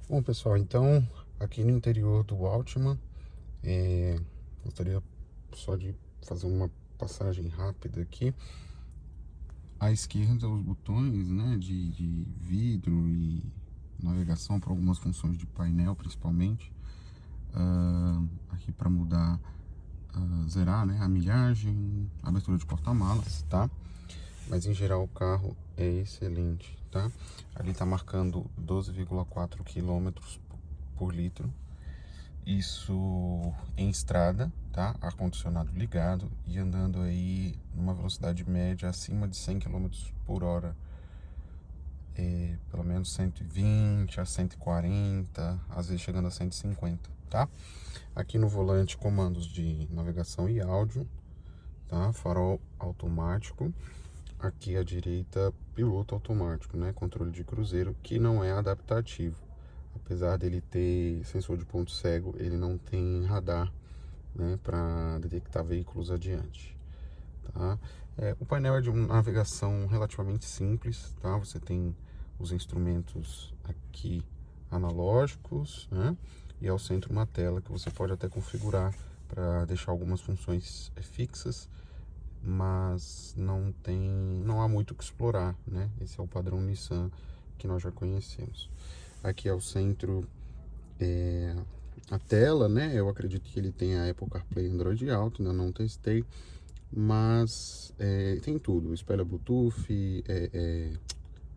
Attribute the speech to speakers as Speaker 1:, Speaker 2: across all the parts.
Speaker 1: Bom, pessoal, então aqui no interior do Altima, gostaria só de fazer uma passagem rápida aqui. À esquerda, os botões, né, de vidro e navegação para algumas funções de painel, principalmente. Aqui para mudar, zerar, né, a milhagem, abertura de porta-malas, tá? Mas em geral o carro é excelente, tá? Ali tá marcando 12,4 quilômetros por litro. Isso em estrada, tá? Ar-condicionado ligado e andando aí numa velocidade média acima de 100 km por hora. Pelo menos 120 a 140, às vezes chegando a 150, tá? Aqui no volante, comandos de navegação e áudio, tá? Farol automático. Aqui à direita, piloto automático, né? Controle de cruzeiro, que não é adaptativo. Apesar dele ter sensor de ponto cego, ele não tem radar, né, para detectar veículos adiante, tá? O painel é de uma navegação relativamente simples, tá? Você tem os instrumentos aqui analógicos, né? E ao centro uma tela que você pode até configurar para deixar algumas funções fixas, mas não há muito o que explorar, né? Esse é o padrão Nissan que nós já conhecemos. Aqui ao centro a tela, né? Eu acredito que ele tem a Apple CarPlay e Android Auto, ainda não testei, mas tem tudo, espelha Bluetooth,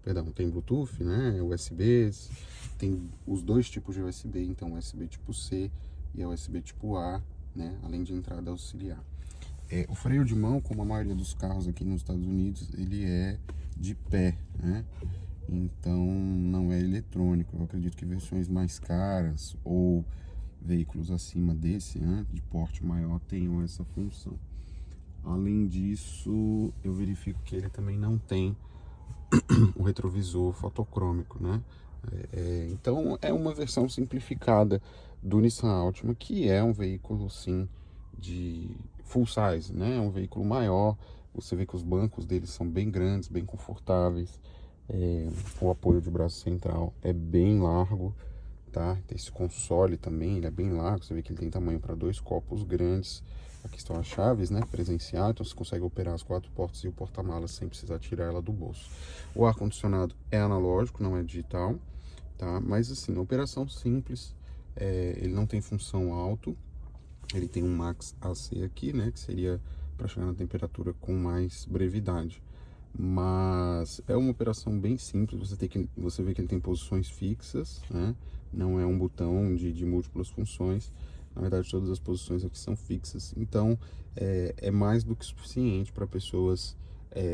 Speaker 1: perdão, tem Bluetooth, né? USBs, tem os dois tipos de USB, então USB tipo C e USB tipo A, né? Além de entrada auxiliar. O freio de mão, como a maioria dos carros aqui nos Estados Unidos, ele é de pé, né? Então não é eletrônico. Eu acredito que versões mais caras ou veículos acima desse, né, de porte maior, tenham essa função. Além disso, eu verifico que ele também não tem o retrovisor fotocrômico, né? Então é uma versão simplificada do Nissan Altima, que é um veículo sim de full size, né? É um veículo maior. Você vê que os bancos deles são bem grandes, bem confortáveis. O apoio de braço central é bem largo, tá? Tem esse console também, ele é bem largo. Você vê que ele tem tamanho para dois copos grandes. Aqui estão as chaves, né? Presencial, então você consegue operar as quatro portas e o porta-malas sem precisar tirar ela do bolso. O ar-condicionado é analógico, não é digital, tá? Mas assim, operação simples. Ele não tem função alto. Ele tem um Max AC aqui, né? Que seria para chegar na temperatura com mais brevidade. Mas é uma operação bem simples. Você vê que ele tem posições fixas, né? Não é um botão de múltiplas funções. Na verdade, todas as posições aqui são fixas. Então, é mais do que suficiente para pessoas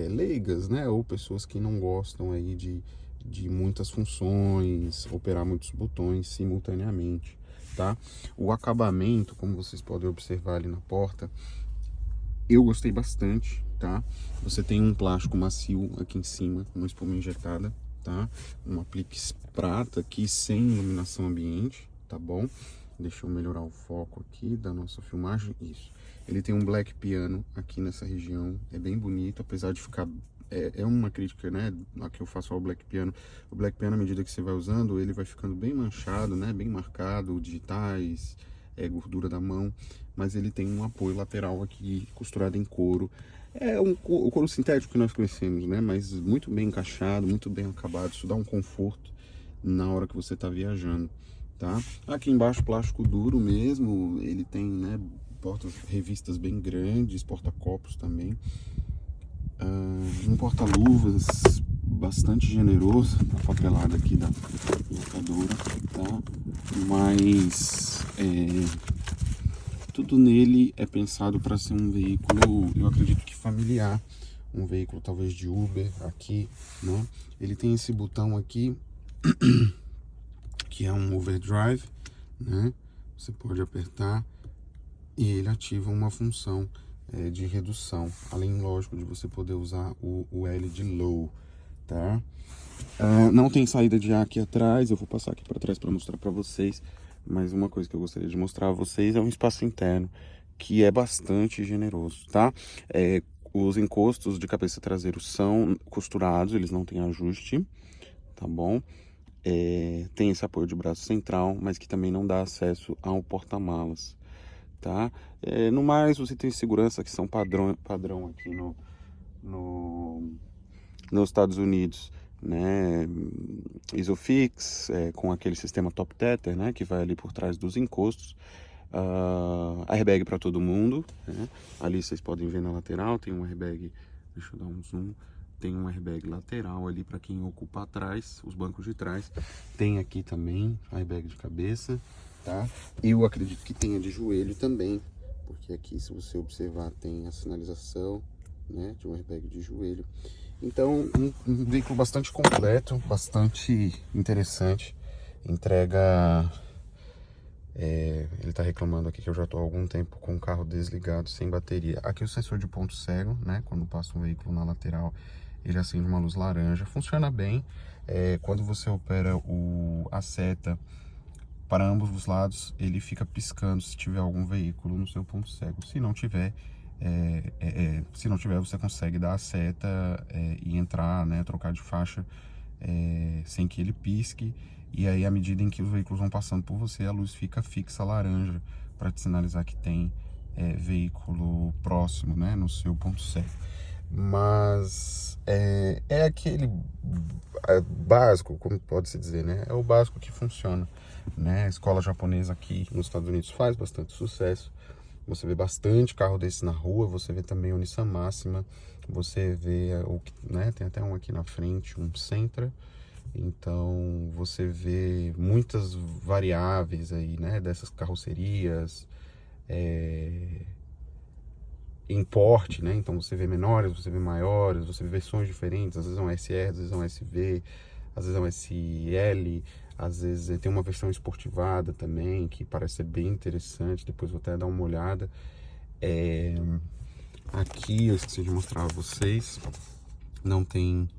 Speaker 1: leigas, né? Ou pessoas que não gostam aí de muitas funções, operar muitos botões simultaneamente, tá? O acabamento, como vocês podem observar ali na porta, eu gostei bastante, tá? Você tem um plástico macio aqui em cima, uma espuma injetada, tá? Um aplique prata aqui sem iluminação ambiente, tá bom? Deixa eu melhorar o foco aqui da nossa filmagem, isso. Ele tem um black piano aqui nessa região, é bem bonito, apesar de ficar... É uma crítica, né, a que eu faço ao black piano. O black piano, à medida que você vai usando, ele vai ficando bem manchado, né, bem marcado, digitais, gordura da mão, mas ele tem um apoio lateral aqui, costurado em couro. O couro sintético que nós conhecemos, né, mas muito bem encaixado, muito bem acabado. Isso dá um conforto na hora que você está viajando, tá? Aqui embaixo, plástico duro mesmo, ele tem, né, portas revistas bem grandes, porta-copos também. Um porta-luvas bastante generoso, a papelada aqui da locadora, tá? Mas tudo nele é pensado para ser um veículo, eu acredito que familiar, um veículo talvez de Uber aqui, né? Ele tem esse botão aqui que é um overdrive, né? Você pode apertar e ele ativa uma função de redução, além, lógico, de você poder usar o L de low, tá? Não tem saída de ar aqui atrás, eu vou passar aqui para trás para mostrar para vocês, mas uma coisa que eu gostaria de mostrar a vocês é um espaço interno que é bastante generoso, tá? Os encostos de cabeça traseiro são costurados, eles não têm ajuste, tá bom? tem esse apoio de braço central, mas que também não dá acesso ao porta-malas, tá? No mais, você tem segurança que são padrão aqui nos Estados Unidos, né? Isofix, com aquele sistema top tether, né? Que vai ali por trás dos encostos. Airbag para todo mundo, né? Ali vocês podem ver na lateral, tem um airbag, deixa eu dar um zoom, tem um airbag lateral ali para quem ocupa atrás, os bancos de trás. Tem aqui também airbag de cabeça, tá? E eu acredito que tenha de joelho também, porque aqui, se você observar, tem a sinalização, né, de um airbag de joelho. Então, um veículo bastante completo, bastante interessante, entrega... ele está reclamando aqui que eu já estou há algum tempo com o carro desligado, sem bateria. Aqui o sensor de ponto cego, né? Quando passa um veículo na lateral, ele acende uma luz laranja. Funciona bem. Quando você opera a seta para ambos os lados, ele fica piscando se tiver algum veículo no seu ponto cego. Se não tiver, você consegue dar a seta e entrar, né? Trocar de faixa sem que ele pisque. E aí, à medida em que os veículos vão passando por você, a luz fica fixa laranja para te sinalizar que tem veículo próximo, né, no seu ponto cego. Mas é aquele básico, como pode-se dizer, né? É o básico que funciona, né? A escola japonesa aqui nos Estados Unidos faz bastante sucesso. Você vê bastante carro desse na rua, você vê também o Nissan Máxima, você vê, né, tem até um aqui na frente, um Sentra. Então você vê muitas variáveis aí, né, dessas carrocerias em porte, né? Então você vê menores, você vê maiores, você vê versões diferentes, às vezes é um SR, às vezes é um SV, às vezes é um SL, às vezes tem uma versão esportivada também, que parece ser bem interessante, depois vou até dar uma olhada. Aqui eu esqueci de mostrar a vocês, não tem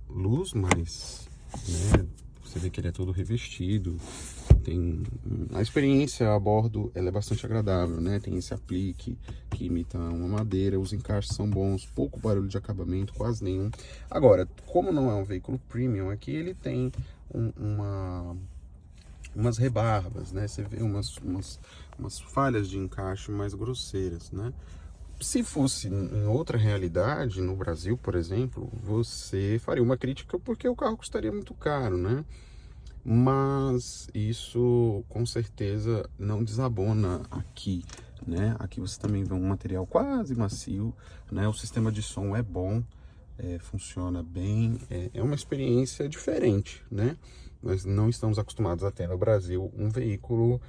Speaker 1: luz, mas né, você vê que ele é todo revestido. Tem a experiência a bordo, ela é bastante agradável, né? Tem esse aplique que imita uma madeira, os encaixes são bons, pouco barulho de acabamento, quase nenhum. Agora, como não é um veículo premium, aqui ele tem umas rebarbas, né? Você vê umas falhas de encaixe mais grosseiras, né? Se fosse em outra realidade, no Brasil, por exemplo, você faria uma crítica porque o carro custaria muito caro, né? Mas isso com certeza não desabona aqui, né? Aqui você também vê um material quase macio, né? O sistema de som é bom, funciona bem, é uma experiência diferente, né? Nós não estamos acostumados a ter no Brasil um veículo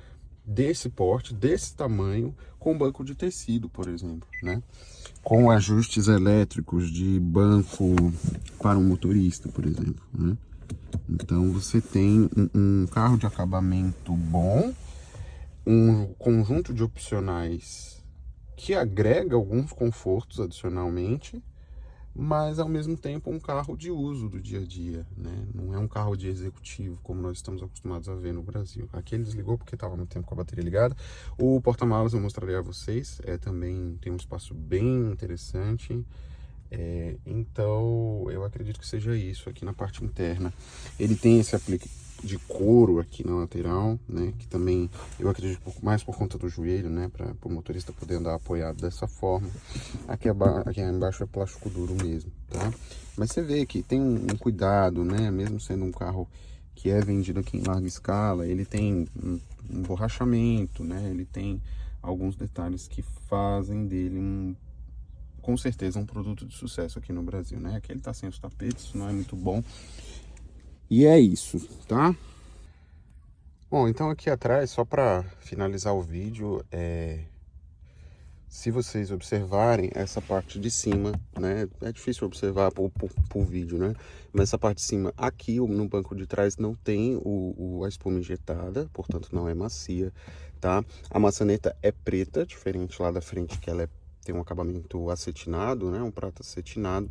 Speaker 1: desse porte, desse tamanho, com banco de tecido, por exemplo, né? Com ajustes elétricos de banco para um motorista, por exemplo, né? Então você tem um carro de acabamento bom, um conjunto de opcionais que agrega alguns confortos adicionalmente, mas ao mesmo tempo um carro de uso do dia a dia, né? Não é um carro de executivo como nós estamos acostumados a ver no Brasil. Aqui ele desligou porque estava muito tempo com a bateria ligada. O porta-malas eu mostrarei a vocês, também tem um espaço bem interessante. Então eu acredito que seja isso aqui na parte interna. Ele tem esse aplique de couro aqui na lateral, né, que também eu acredito mais por conta do joelho, né, para o motorista poder andar apoiado dessa forma. Aqui embaixo é plástico duro mesmo, tá? Mas você vê que tem um cuidado, né, mesmo sendo um carro que é vendido aqui em larga escala, ele tem um borrachamento, né, ele tem alguns detalhes que fazem dele com certeza um produto de sucesso aqui no Brasil, né? Aqui ele tá sem os tapetes, não é muito bom. E é isso, tá? Bom, então aqui atrás, só para finalizar o vídeo, se vocês observarem essa parte de cima, né? É difícil observar por vídeo, né? Mas essa parte de cima, aqui no banco de trás, não tem a espuma injetada, portanto não é macia, tá? A maçaneta é preta, diferente lá da frente, que ela tem um acabamento acetinado, né? Um prata acetinado.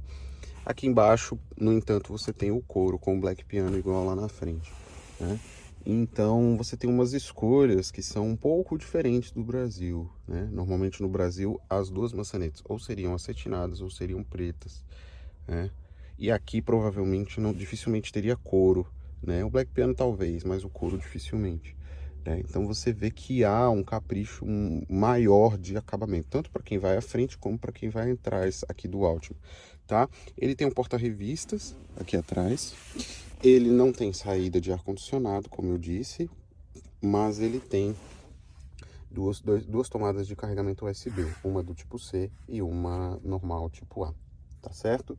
Speaker 1: Aqui embaixo, no entanto, você tem o couro com o black piano igual lá na frente, né? Então você tem umas escolhas que são um pouco diferentes do Brasil, né? Normalmente no Brasil as duas maçanetas ou seriam acetinadas ou seriam pretas, né? E aqui provavelmente dificilmente teria couro, né? O Black Piano talvez, mas o couro dificilmente. Né? Então você vê que há um capricho maior de acabamento, tanto para quem vai à frente como para quem vai atrás aqui do Altima, tá? Ele tem um porta-revistas aqui atrás, ele não tem saída de ar-condicionado, como eu disse, mas ele tem duas tomadas de carregamento USB, uma do tipo C e uma normal tipo A, tá certo?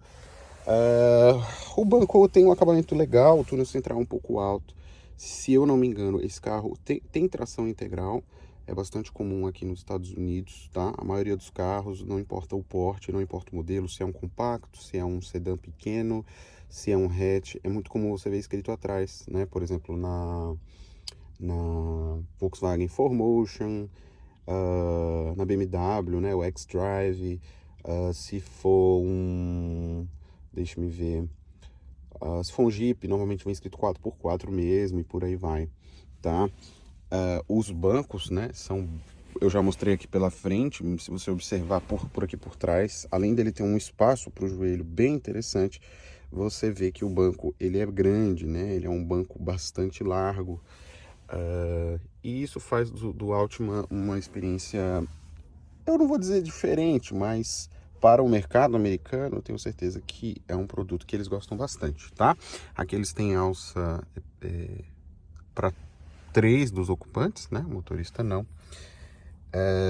Speaker 1: O banco tem um acabamento legal, o túnel central um pouco alto. Se eu não me engano, esse carro tem tração integral, é bastante comum aqui nos Estados Unidos, tá? A maioria dos carros, não importa o porte, não importa o modelo, se é um compacto, se é um sedã pequeno, se é um hatch, é muito comum você ver escrito atrás, né? Por exemplo, na Volkswagen 4Motion, na BMW, né? O xDrive, se for deixa-me ver, se for um Jeep, normalmente vem escrito 4x4 mesmo e por aí vai, tá? Os bancos, né, eu já mostrei aqui pela frente, se você observar por aqui por trás, além dele ter um espaço para o joelho bem interessante, você vê que o banco, ele é grande, né, ele é um banco bastante largo, e isso faz do Altima uma experiência, eu não vou dizer diferente, mas para o mercado americano, eu tenho certeza que é um produto que eles gostam bastante, tá? Aqui eles têm alça para 3 dos ocupantes, né? O motorista não.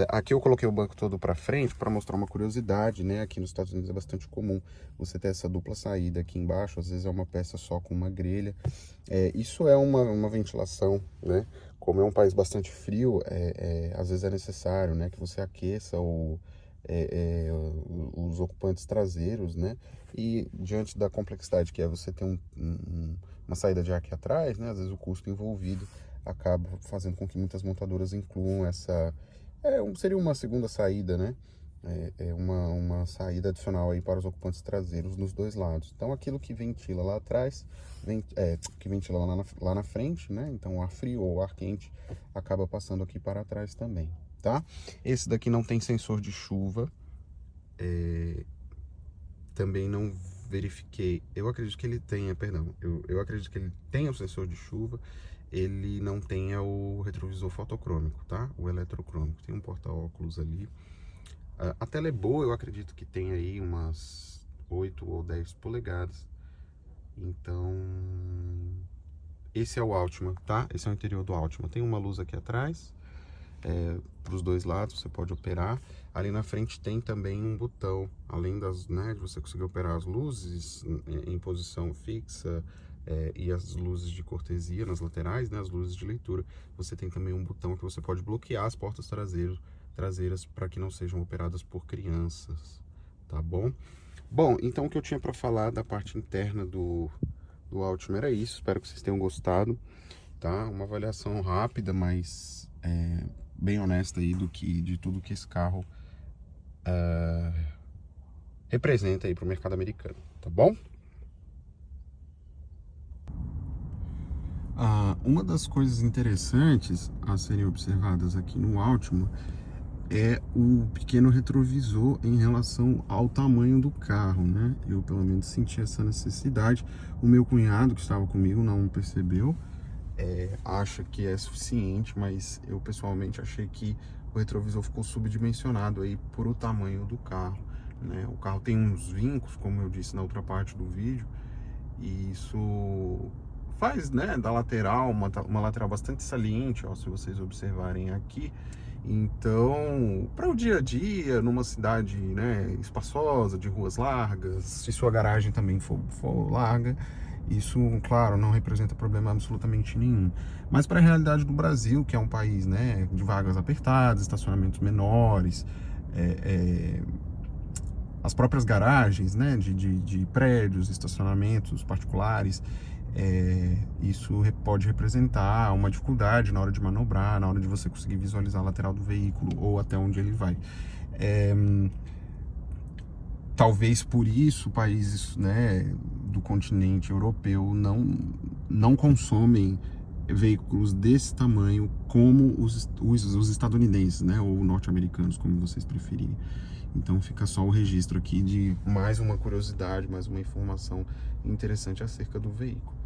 Speaker 1: Aqui eu coloquei o banco todo para frente para mostrar uma curiosidade, né? Aqui nos Estados Unidos é bastante comum você ter essa dupla saída aqui embaixo, às vezes é uma peça só com uma grelha. Isso é uma ventilação, né? Como é um país bastante frio, às vezes é necessário, né, que você aqueça os ocupantes traseiros, né? E diante da complexidade que é você ter uma saída de ar aqui atrás, né? Às vezes o custo envolvido acaba fazendo com que muitas montadoras incluam seria uma segunda saída, né? Uma saída adicional aí para os ocupantes traseiros nos dois lados. Então aquilo que ventila lá atrás, que ventila lá na frente, né? Então o ar frio ou o ar quente acaba passando aqui para trás também, tá? Esse daqui não tem sensor de chuva, também não verifiquei, eu acredito que ele tenha, perdão, eu acredito que ele tenha o sensor de chuva, ele não tenha o retrovisor fotocrômico, tá? O eletrocrômico, tem um porta-óculos ali. A tela é boa, eu acredito que tem aí umas 8 ou 10 polegadas. Então, esse é o Altima, tá? Esse é o interior do Altima. Tem uma luz aqui atrás, para os dois lados, você pode operar. Ali na frente tem também um botão, além de você conseguir operar as luzes em posição fixa, e as luzes de cortesia nas laterais, né, as luzes de leitura. Você tem também um botão que você pode bloquear as portas traseiras para que não sejam operadas por crianças, tá bom? Bom, então o que eu tinha para falar da parte interna do Altima era isso. Espero que vocês tenham gostado, tá? Uma avaliação rápida, mas bem honesta aí de tudo que esse carro representa aí para o mercado americano, tá bom? Uma das coisas interessantes a serem observadas aqui no Altima é o pequeno retrovisor em relação ao tamanho do carro, né? Eu pelo menos senti essa necessidade. O meu cunhado que estava comigo não percebeu, acha que é suficiente, mas eu pessoalmente achei que o retrovisor ficou subdimensionado aí por o tamanho do carro, né? O carro tem uns vincos, como eu disse na outra parte do vídeo, e isso faz, né, da lateral uma lateral bastante saliente, ó, se vocês observarem aqui. Então, para o dia a dia, numa cidade, né, espaçosa, de ruas largas, se sua garagem também for larga, isso, claro, não representa problema absolutamente nenhum. Mas para a realidade do Brasil, que é um país, né, de vagas apertadas, estacionamentos menores, as próprias garagens, né, de prédios, estacionamentos particulares, isso pode representar uma dificuldade na hora de manobrar, na hora de você conseguir visualizar a lateral do veículo ou até onde ele vai. Talvez por isso países, né, do continente europeu não consomem veículos desse tamanho como os estadunidenses, né, ou norte-americanos, como vocês preferirem. Então fica só o registro aqui de mais uma curiosidade, mais uma informação interessante acerca do veículo.